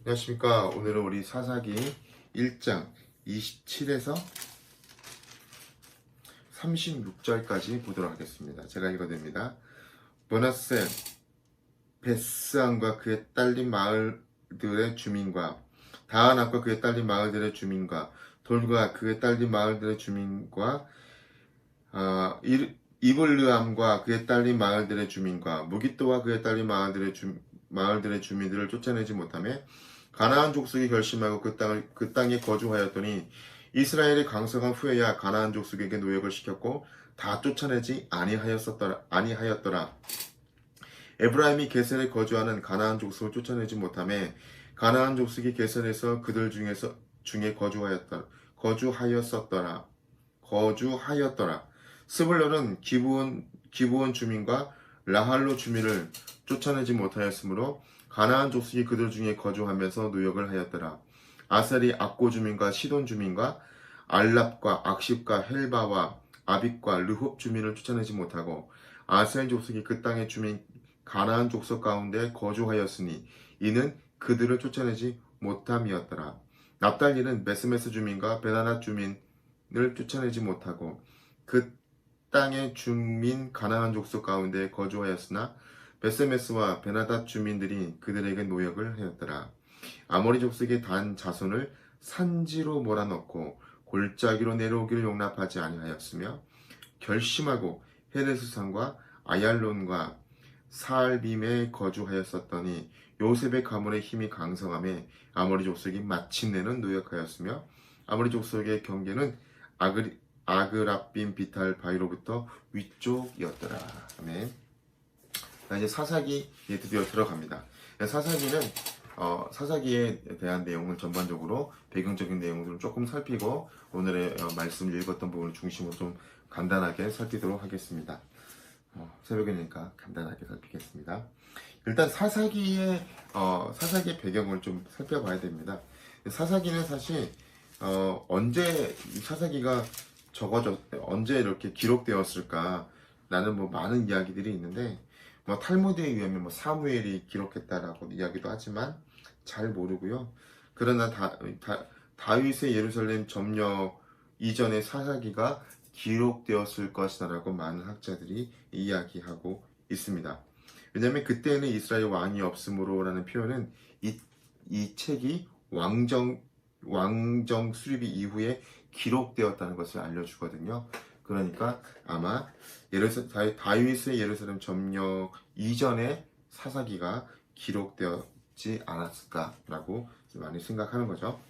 안녕하십니까. 오늘은 우리 사사기 1장 27에서 36절까지 보도록 하겠습니다. 제가 읽어드립니다. 므낫세 베스안과 그의 딸린 마을들의 주민과 다하낫과 그의 딸린 마을들의 주민과 돌과 그의 딸린 마을들의 주민과 이블르암과 그의 딸린 마을들의 주민과 무깃도와 그의 딸린 마을들의 주민들을 쫓아내지 못하며 가나안 족속이 결심하고 그 땅에 거주하였더니 이스라엘이 강성한 후에야 가나안 족속에게 노역을 시켰고 다 쫓아내지 아니하였더라. 에브라임이 게셀에 거주하는 가나안 족속을 쫓아내지 못하며 가나안 족속이 게셀에서 그들 중에 거주하였더라. 스불론은 기브온 주민과 라할로 주민을 쫓아내지 못하였으므로 가나안 족속이 그들 중에 거주하면서 노역을 하였더라. 아셀이 악고 주민과 시돈 주민과 알랍과 악십과 헬바와 아빅과 르홉 주민을 쫓아내지 못하고 아셀 족속이 그 땅의 주민 가나안 족속 가운데 거주하였으니 이는 그들을 쫓아내지 못함이었더라. 납달리는 베스메스 주민과 베나낫 주민을 쫓아내지 못하고 그 땅의 주민 가나안 족속 가운데 거주하였으나 베세메스와 베나닷 주민들이 그들에게 노역을 하였더라. 아모리 족속의 단 자손을 산지로 몰아넣고 골짜기로 내려오기를 용납하지 아니하였으며 결심하고 헤르스산과 아얄론과 사알빔에 거주하였었더니 요셉의 가문의 힘이 강성함에 아모리 족속이 마침내는 노역하였으며 아모리 족속의 경계는 아그랍빔 비탈 바위로부터 위쪽이었더라. 아멘. 이제 사사기에 드디어 들어갑니다. 사사기에 대한 내용을 전반적으로 배경적인 내용들을 조금 살피고 오늘의 말씀을 읽었던 부분을 중심으로 좀 간단하게 살피도록 하겠습니다. 새벽이니까 간단하게 살피겠습니다. 일단 사사기의 배경을 좀 살펴봐야 됩니다. 사사기는 사실 언제 사사기가 언제 이렇게 기록되었을까? 라는 많은 이야기들이 있는데, 탈무드에 의하면 사무엘이 기록했다라고 이야기도 하지만 잘 모르고요. 그러나 다윗의 예루살렘 점령 이전의 사사기가 기록되었을 것이다라고 많은 학자들이 이야기하고 있습니다. 왜냐하면 그때는 이스라엘 왕이 없으므로라는 표현은 이 책이 왕정 수립이 이후에 기록되었다는 것을 알려주거든요. 그러니까 아마 다윗의 예루살렘 점령 이전에 사사기가 기록되었지 않았을까라고 많이 생각하는 거죠.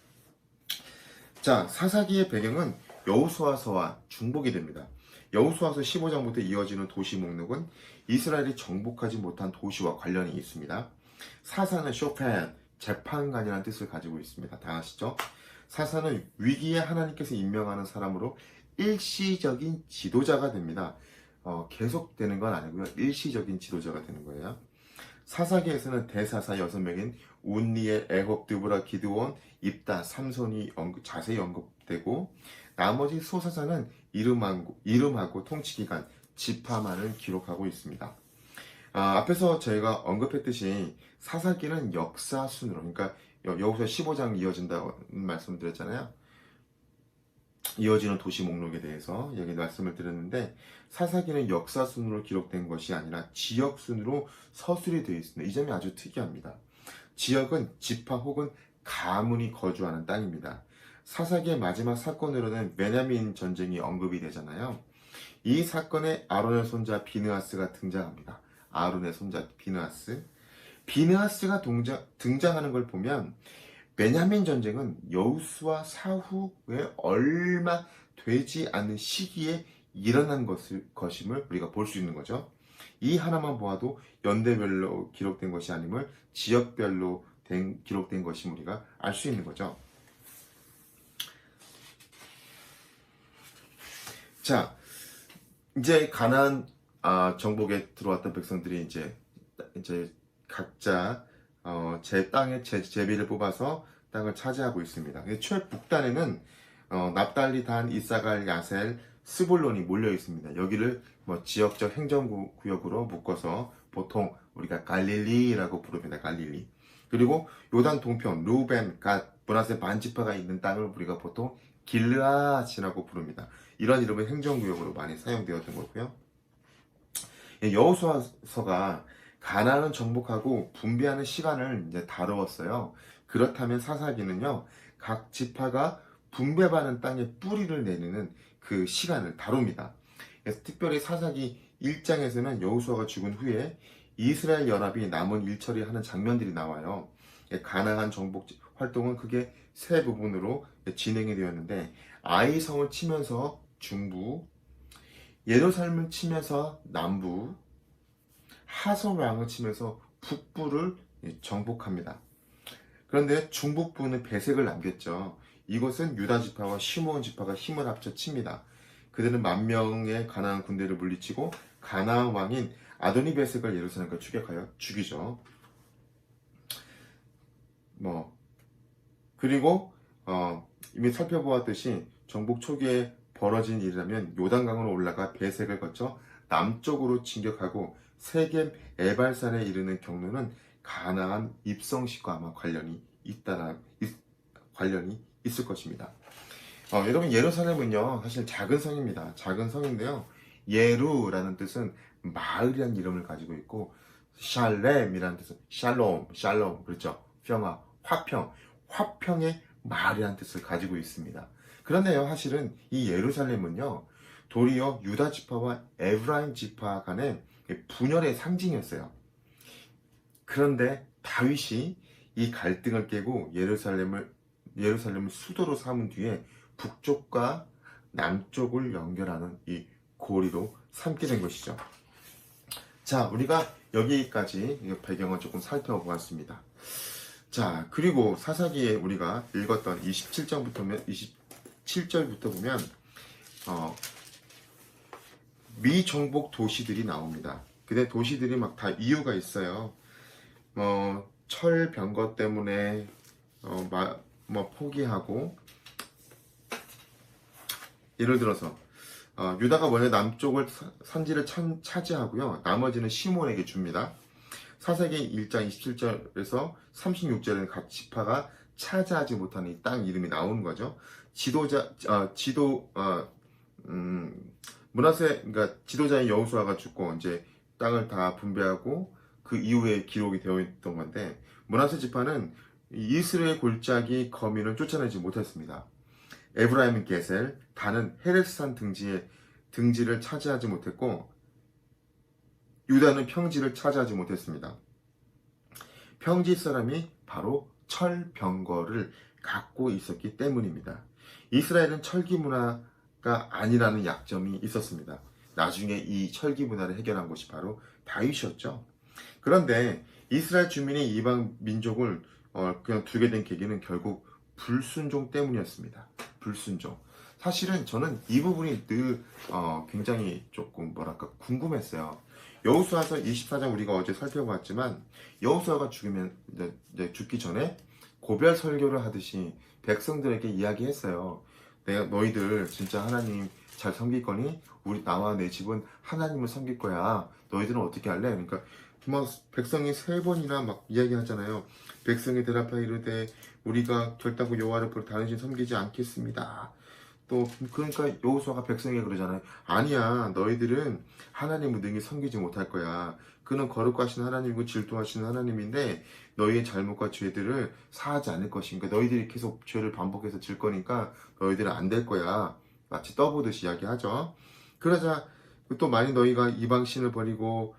자, 사사기의 배경은 여호수아서와 중복이 됩니다. 여호수아서 15장부터 이어지는 도시 목록은 이스라엘이 정복하지 못한 도시와 관련이 있습니다. 사사는 쇼펜, 재판관이라는 뜻을 가지고 있습니다. 다 아시죠? 사사는 위기에 하나님께서 임명하는 사람으로 일시적인 지도자가 됩니다. 계속되는 건 아니고요. 일시적인 지도자가 되는 거예요. 사사기에서는 대사사 6명인 운니엘, 에홉, 드보라, 기드온, 입다, 삼손이 자세히 언급되고 나머지 소사사는 이름하고 통치기간, 지파만을 기록하고 있습니다. 앞에서 저희가 언급했듯이 사사기는 역사 순으로, 그러니까 여기서 15장 이어진다고 말씀드렸잖아요. 이어지는 도시 목록에 대해서 여기 말씀을 드렸는데, 사사기는 역사 순으로 기록된 것이 아니라 지역 순으로 서술이 되어 있습니다. 이 점이 아주 특이합니다. 지역은 지파 혹은 가문이 거주하는 땅입니다. 사사기의 마지막 사건으로는 베냐민 전쟁이 언급이 되잖아요. 이 사건에 아론의 손자 비느하스가 등장합니다. 아론의 손자 비느하스가 등장하는 걸 보면 베냐민 전쟁은 여호수아 사후에 얼마 되지 않은 시기에 일어난 것임을 우리가 볼 수 있는 거죠. 이 하나만 보아도 연대별로 기록된 것이 아님을 지역별로 기록된 것임을 우리가 알 수 있는 거죠. 자, 이제 가나안 정복에 들어왔던 백성들이 이제 각자 제 땅에 제비를 뽑아서 땅을 차지하고 있습니다. 최북단에는 납달리, 단, 이사갈, 야셀, 스불론이 몰려 있습니다. 여기를 지역적 행정구역으로 묶어서 보통 우리가 갈릴리라고 부릅니다. 갈릴리. 그리고 요단 동편, 루벤, 갓, 므낫세 반지파가 있는 땅을 우리가 보통 길르앗이라고 부릅니다. 이런 이름은 행정구역으로 많이 사용되었던 거고요. 여호수아서가 가나안을 정복하고 분배하는 시간을 이제 다루었어요. 그렇다면 사사기는요, 각 지파가 분배받은 땅에 뿌리를 내리는 그 시간을 다룹니다. 그래서 특별히 사사기 1장에서는 여호수아가 죽은 후에 이스라엘 연합이 남은 일처리하는 장면들이 나와요. 가나안 정복 활동은 크게 세 부분으로 진행이 되었는데, 아이성을 치면서 중부, 예루살렘을 치면서 남부, 하솔 왕을 치면서 북부를 정복합니다. 그런데 중북부는 배색을 남겼죠. 이곳은 유다 지파와 시므온 지파가 힘을 합쳐 칩니다. 그들은 10,000명의 가나안 군대를 물리치고 가나안 왕인 아도니 베색을 예루살렘과 추격하여 죽이죠. 그리고 이미 살펴보았듯이 정복 초기에 벌어진 일이라면 요단강으로 올라가 배색을 거쳐 남쪽으로 진격하고 세겜 에발산에 이르는 경로는 가나안 입성식과 아마 관련이 있을 것입니다. 여러분, 예루살렘은요 사실 작은 성입니다. 작은 성인데요, 예루라는 뜻은 마을이라는 이름을 가지고 있고, 샬렘이라는 뜻은 샬롬, 그렇죠? 평화, 화평의 마을이라는 뜻을 가지고 있습니다. 그런데요, 사실은 이 예루살렘은요, 도리어 유다 지파와 에브라임 지파 간의 분열의 상징이었어요. 그런데 다윗이 이 갈등을 깨고 예루살렘을 수도로 삼은 뒤에 북쪽과 남쪽을 연결하는 이 고리로 삼게 된 것이죠. 자, 우리가 여기까지 배경을 조금 살펴보았습니다. 자, 그리고 사사기에 우리가 읽었던 27절부터 보면 미정복 도시들이 나옵니다. 근데 도시들이 막 다 이유가 있어요. 철 병거 때문에 포기하고, 예를 들어서 유다가 먼저 남쪽을 산지를 차지하고요, 나머지는 시몬에게 줍니다. 사사기 1장 27절에서 36절에는 각 지파가 차지하지 못하는 이 땅 이름이 나오는 거죠. 그러니까 지도자인 여호수아가 죽고 이제 땅을 다 분배하고 그 이후에 기록이 되어 있던 건데, 므낫세 지파는 이스라엘 골짜기 거민을 쫓아내지 못했습니다. 에브라임은 게셀, 단은 헤레스산 등지를 차지하지 못했고, 유다는 평지를 차지하지 못했습니다. 평지 사람이 바로 철병거를 갖고 있었기 때문입니다. 이스라엘은 철기 문화가 아니라는 약점이 있었습니다. 나중에 이 철기 문화를 해결한 곳이 바로 다윗이었죠. 그런데 이스라엘 주민이 이방 민족을 그냥 두게 된 계기는 결국 불순종 때문이었습니다. 불순종. 사실은 저는 이 부분이 늘 굉장히 조금 궁금했어요. 여호수아서 24장 우리가 어제 살펴봤지만, 여호수아가 죽기 전에 고별 설교를 하듯이 백성들에게 이야기했어요. 너희들 진짜 하나님 잘 섬길 거니? 나와 내 집은 하나님을 섬길 거야. 너희들은 어떻게 할래? 그러니까 백성이 3번이나 막 이야기하잖아요. 백성이 대답하여 이르되 우리가 결단코 여호와를 보러 다른 신 섬기지 않겠습니다. 또 그러니까 여호수아가 백성에게 그러잖아요. 아니야, 너희들은 하나님을 능히 섬기지 못할 거야. 그는 거룩하신 하나님이고 질투하시는 하나님인데 너희의 잘못과 죄들을 사하지 않을 것인가. 너희들이 계속 죄를 반복해서 질 거니까 너희들은 안 될 거야. 마치 떠보듯이 이야기하죠. 그러자 또 만약 너희가 이방 신을 버리고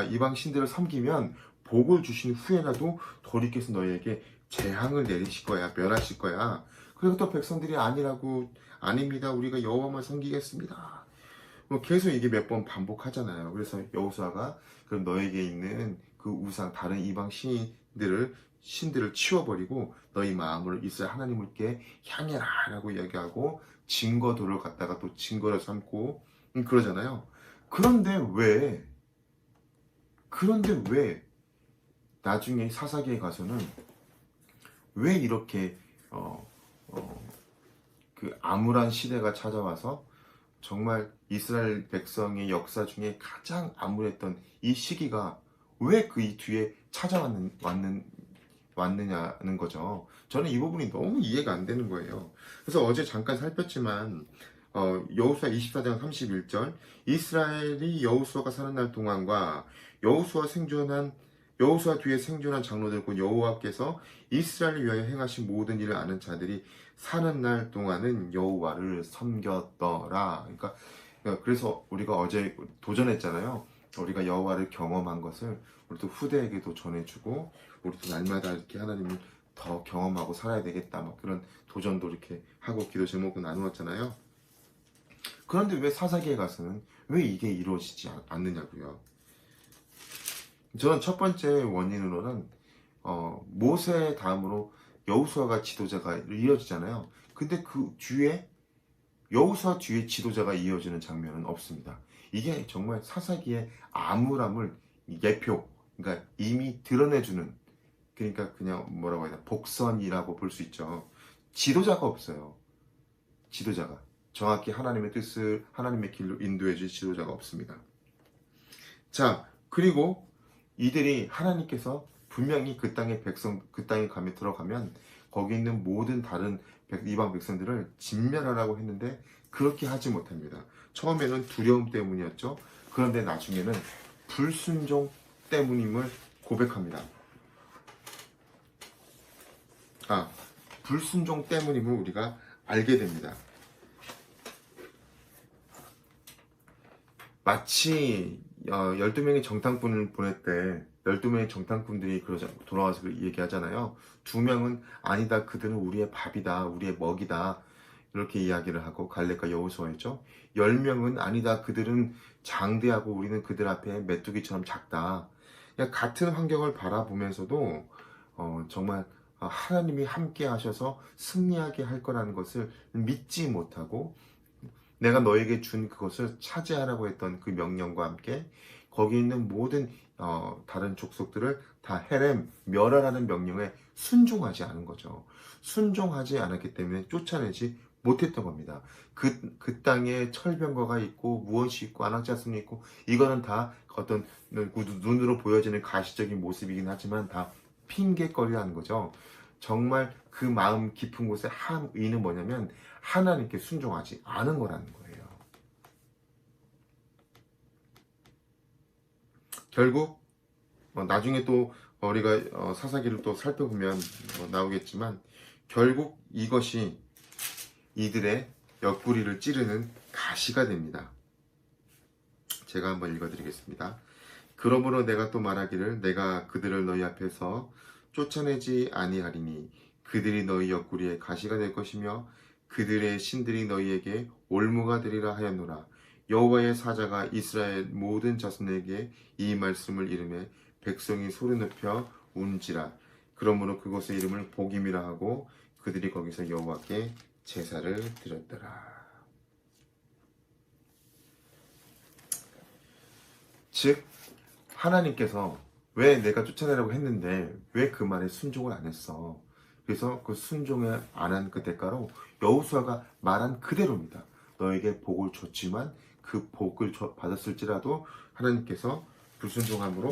이방 신들을 섬기면 복을 주신 후에라도 돌이켜서 너희에게 재앙을 내리실 거야. 멸하실 거야. 그리고 또 백성들이 아닙니다. 우리가 여호와만 섬기겠습니다. 계속 이게 몇 번 반복하잖아요. 그래서 여호수아가 그럼 너에게 있는 그 우상 다른 이방 신들을 치워버리고 너희 마음을 이스라엘 하나님께 향해라 라고 이야기하고, 증거도를 갖다가 또 증거를 삼고 그러잖아요. 그런데 왜 나중에 사사기에 가서는 왜 이렇게 그 암울한 시대가 찾아와서 정말 이스라엘 백성의 역사 중에 가장 암울했던 이 시기가 왜 그 뒤에 찾아왔는 왔느냐는 거죠. 저는 이 부분이 너무 이해가 안 되는 거예요. 그래서 어제 잠깐 살폈지만 여호수아 24장 31절 이스라엘이 여호수아가 사는 날 동안과 여호수아 뒤에 생존한 장로들 곧 여호와께서 이스라엘을 위하여 행하신 모든 일을 아는 자들이 사는 날 동안은 여호와를 섬겼더라. 그러니까 그래서 우리가 어제 도전했잖아요. 우리가 여호와를 경험한 것을 우리도 후대에게도 전해주고 우리도 날마다 이렇게 하나님을 더 경험하고 살아야 되겠다. 막 그런 도전도 이렇게 하고 기도 제목을 나누었잖아요. 그런데 왜 사사기에 가서는 왜 이게 이루어지지 않느냐고요. 저는 첫 번째 원인으로는 모세 다음으로 여호수아가 지도자가 이어지잖아요. 근데 그 뒤에 여호수아 뒤에 지도자가 이어지는 장면은 없습니다. 이게 정말 사사기의 암울함을 예표, 그러니까 이미 드러내주는, 그러니까 그냥 뭐라고 해야 되나, 복선이라고 볼 수 있죠. 지도자가 없어요. 지도자가. 정확히 하나님의 뜻을, 하나님의 길로 인도해줄 지도자가 없습니다. 자, 그리고 이들이 하나님께서 분명히 그 땅에 들어가면 거기 있는 모든 다른 이방 백성들을 진멸하라고 했는데 그렇게 하지 못합니다. 처음에는 두려움 때문이었죠. 그런데 나중에는 불순종 때문임을 고백합니다. 불순종 때문임을 우리가 알게 됩니다. 마치 12명의 정탐꾼을 보낼 때 12명의 정탐꾼들이 돌아와서 얘기하잖아요. 2명은 아니다, 그들은 우리의 밥이다, 우리의 먹이다, 이렇게 이야기를 하고 갈렙과 여호수아였죠. 10명은 아니다, 그들은 장대하고 우리는 그들 앞에 메뚜기처럼 작다. 그냥 같은 환경을 바라보면서도 정말 하나님이 함께 하셔서 승리하게 할 거라는 것을 믿지 못하고 내가 너에게 준 그것을 차지하라고 했던 그 명령과 함께 거기 있는 모든 다른 족속들을 다 멸하라는 명령에 순종하지 않은 거죠. 순종하지 않았기 때문에 쫓아내지 못했던 겁니다. 그 땅에 철병거가 있고 무엇이 있고 안악자손이 있고 이거는 다 어떤 눈으로 보여지는 가시적인 모습이긴 하지만 다 핑계거리라는 거죠. 정말 그 마음 깊은 곳에 의는 뭐냐면 하나님께 순종하지 않은 거라는 거예요. 결국 나중에 또 우리가 사사기를 또 살펴보면 나오겠지만 결국 이것이 이들의 옆구리를 찌르는 가시가 됩니다. 제가 한번 읽어드리겠습니다. 그러므로 내가 또 말하기를 내가 그들을 너희 앞에서 쫓아내지 아니하리니 그들이 너희 옆구리에 가시가 될 것이며 그들의 신들이 너희에게 올무가 되리라 하였노라. 여호와의 사자가 이스라엘 모든 자손에게 이 말씀을 이르매 백성이 소리 높여 운지라. 그러므로 그곳의 이름을 복임이라 하고 그들이 거기서 여호와께 제사를 드렸더라. 즉 하나님께서 왜 내가 쫓아내라고 했는데 왜 그 말에 순종을 안 했어? 그래서 그 순종을 안 한 그 대가로 여호수아가 말한 그대로입니다. 너에게 복을 줬지만 그 복을 받았을지라도 하나님께서 불순종함으로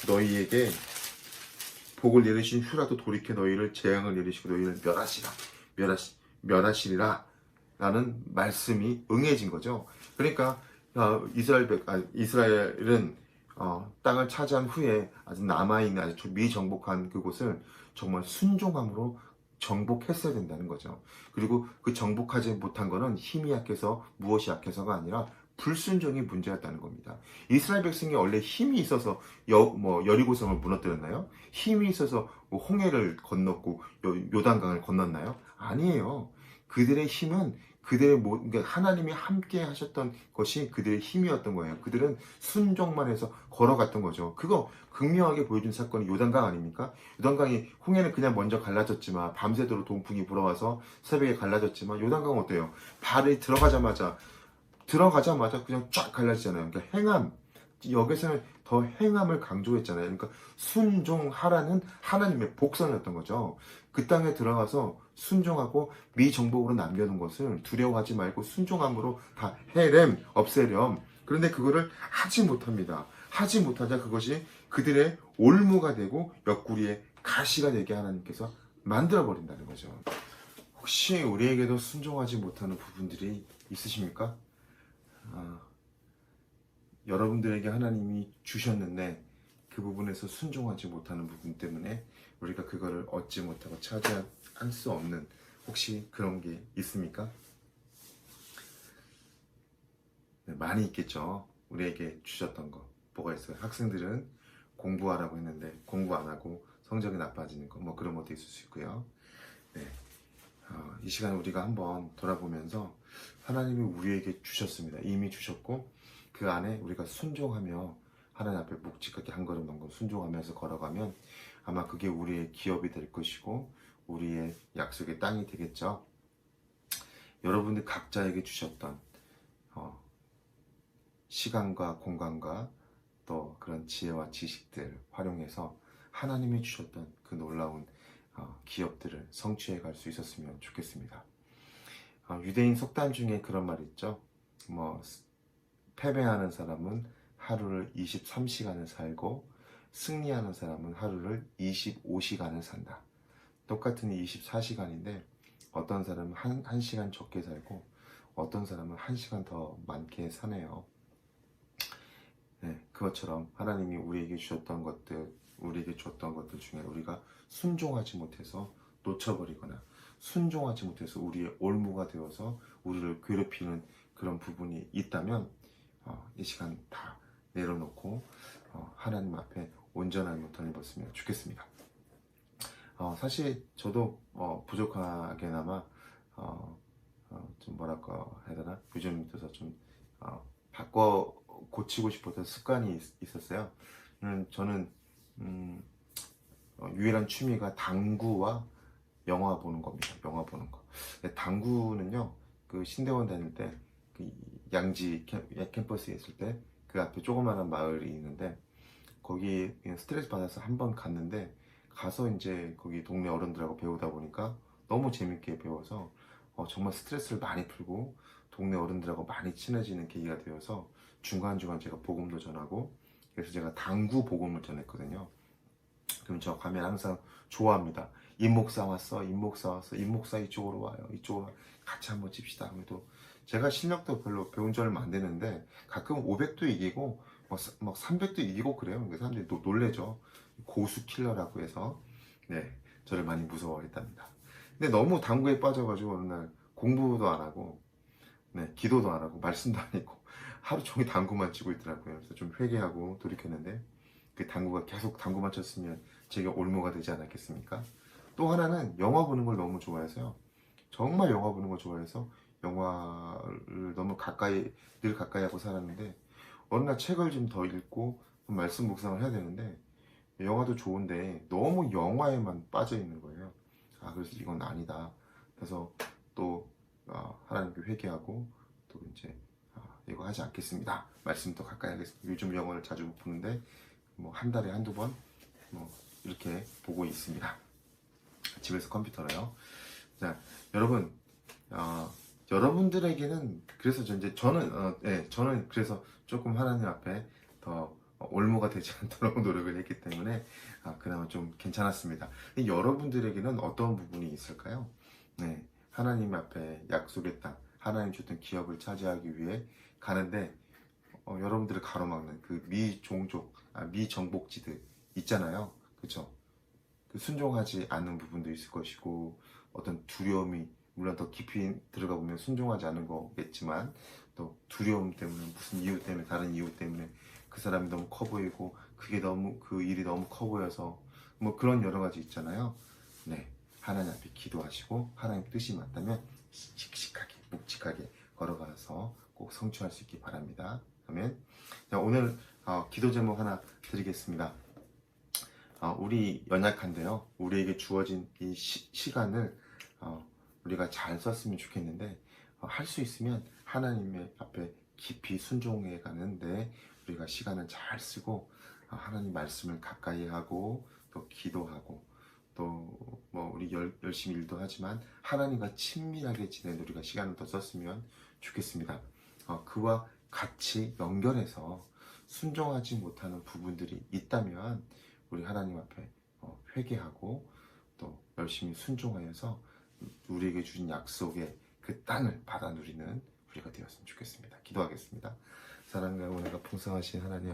너희에게 복을 내리신 후라도 돌이켜 너희를 재앙을 내리시고 너희를 멸하시리라 라는 말씀이 응해진 거죠. 그러니까 이스라엘은 땅을 차지한 후에 아직 남아있는 아주 미정복한 그곳을 정말 순종함으로 정복했어야 된다는 거죠. 그리고 그 정복하지 못한 거는 힘이 약해서 무엇이 약해서가 아니라 불순종이 문제였다는 겁니다. 이스라엘 백성이 원래 힘이 있어서 여리고성을 무너뜨렸나요? 힘이 있어서 홍해를 건넜고 요단강을 건넜나요? 아니에요. 그들의 힘은 그러니까 하나님이 함께 하셨던 것이 그들의 힘이었던 거예요. 그들은 순종만 해서 걸어갔던 거죠. 그거 극명하게 보여준 사건이 요단강 아닙니까? 요단강이 홍해는 그냥 먼저 갈라졌지만 밤새도록 동풍이 불어와서 새벽에 갈라졌지만 요단강은 어때요? 발이 들어가자마자 그냥 쫙 갈라지잖아요. 그러니까 여기서는 더 행함을 강조했잖아요. 그러니까 순종하라는 하나님의 복선이었던 거죠. 그 땅에 들어가서 순종하고 미정복으로 남겨놓은 것을 두려워하지 말고 순종함으로 다 없애렴. 그런데 그거를 하지 못합니다. 하지 못하자 그것이 그들의 올무가 되고 옆구리에 가시가 되게 하나님께서 만들어 버린다는 거죠. 혹시 우리에게도 순종하지 못하는 부분들이 있으십니까? 여러분들에게 하나님이 주셨는데 그 부분에서 순종하지 못하는 부분 때문에 우리가 그거를 얻지 못하고 차지할 수 없는 혹시 그런 게 있습니까? 네, 많이 있겠죠. 우리에게 주셨던 거 뭐가 있어요? 학생들은 공부하라고 했는데 공부 안 하고 성적이 나빠지는 거 뭐 그런 것도 있을 수 있고요. 네, 이 시간 우리가 한번 돌아보면서 하나님이 우리에게 주셨습니다. 이미 주셨고 그 안에 우리가 순종하며 하나님 앞에 묵직하게 한 걸음 한 걸음 순종하면서 걸어가면 아마 그게 우리의 기업이 될 것이고 우리의 약속의 땅이 되겠죠. 여러분들 각자에게 주셨던 시간과 공간과 또 그런 지혜와 지식들 활용해서 하나님이 주셨던 그 놀라운 기업들을 성취해 갈 수 있었으면 좋겠습니다. 유대인 속담 중에 그런 말이 있죠. 뭐 패배하는 사람은 하루를 23시간을 살고 승리하는 사람은 하루를 25시간을 산다. 똑같은 24시간인데 어떤 사람은 1시간 적게 살고 어떤 사람은 1시간 더 많게 사네요. 네, 그것처럼 하나님이 우리에게 주셨던 것들 중에 우리가 순종하지 못해서 놓쳐버리거나 순종하지 못해서 우리의 올무가 되어서 우리를 괴롭히는 그런 부분이 있다면 이 시간 다 내려놓고 하나님 앞에 온전한 모탄을 입었으면 좋겠습니다. 사실 저도 부족하게나마 좀 뭐랄까 해야 되나 요즘 들어서 좀 바꿔 고치고 싶었던 습관이 있었어요. 저는 유일한 취미가 당구와 영화 보는 겁니다. 영화 보는 거. 당구는요, 그 신대원 다닐 때, 그 양지 캠퍼스에 있을 때, 그 앞에 조그마한 마을이 있는데, 거기 스트레스 받아서 한번 갔는데, 가서 이제 거기 동네 어른들하고 배우다 보니까 너무 재밌게 배워서 정말 스트레스를 많이 풀고 동네 어른들하고 많이 친해지는 계기가 되어서 중간중간 제가 복음도 전하고 그래서 제가 당구 복음을 전했거든요. 그럼 저 가면 항상 좋아합니다. 임목사 왔어, 임목사 왔어, 임목사 이쪽으로 와요, 이쪽으로 와요. 같이 한번 칩시다. 그래도 제가 실력도 별로 배운 지 얼마 안 됐는데 가끔 500도 이기고 막 300도 이기고 그래요. 사람들이 놀래죠. 고수 킬러라고 해서 네, 저를 많이 무서워했답니다. 근데 너무 당구에 빠져가지고 어느 날 공부도 안 하고 네, 기도도 안 하고 말씀도 안 했고 하루 종일 당구만 치고 있더라고요. 그래서 좀 회개하고 돌이켰는데 그 당구가 계속 당구만 쳤으면 제가 올무가 되지 않았겠습니까? 또 하나는 영화 보는 걸 너무 좋아해서요. 정말 영화 보는 걸 좋아해서 영화를 너무 늘 가까이 하고 살았는데 어느 날 책을 좀 더 읽고 말씀 묵상을 해야 되는데 영화도 좋은데 너무 영화에만 빠져 있는 거예요. 그래서 이건 아니다. 그래서 또 하나님께 회개하고 또 이제 이거 하지 않겠습니다. 말씀 더 가까이 하겠습니다. 요즘 영화를 자주 못 보는데 뭐 한 달에 한두 번 뭐 이렇게 보고 있습니다. 집에서 컴퓨터로요. 자, 여러분, 여러분들에게는 그래서 저는 그래서 조금 하나님 앞에 더 올무가 되지 않도록 노력을 했기 때문에 그나마 좀 괜찮았습니다. 여러분들에게는 어떤 부분이 있을까요? 네, 하나님 앞에 약속의 땅, 하나님 주던 기업을 차지하기 위해 가는데 여러분들을 가로막는 그 미정복지들 있잖아요. 그렇죠? 그 순종하지 않는 부분도 있을 것이고 어떤 두려움이 물론 더 깊이 들어가 보면 순종하지 않은 거겠지만 또 두려움 때문에 무슨 이유 때문에 다른 이유 때문에 그 사람이 너무 커 보이고 그 일이 너무 커 보여서 뭐 그런 여러 가지 있잖아요. 네, 하나님 앞에 기도하시고 하나님 뜻이 맞다면 씩씩하게 묵직하게 걸어가서 꼭 성취할 수 있기 바랍니다. 아멘. 자, 오늘 기도 제목 하나 드리겠습니다. 우리 연약한데요. 우리에게 주어진 이 시간을 우리가 잘 썼으면 좋겠는데 할 수 있으면 하나님의 앞에 깊이 순종해 가는데 우리가 시간을 잘 쓰고 하나님 말씀을 가까이 하고 또 기도하고 또 뭐 우리 열심히 일도 하지만 하나님과 친밀하게 지내는 우리가 시간을 더 썼으면 좋겠습니다. 그와 같이 연결해서 순종하지 못하는 부분들이 있다면 우리 하나님 앞에 회개하고 또 열심히 순종하여서 우리에게 주신 약속의 그 땅을 받아 누리는 우리가 되었으면 좋겠습니다. 기도하겠습니다. 사랑과 은혜가 풍성하신 하나님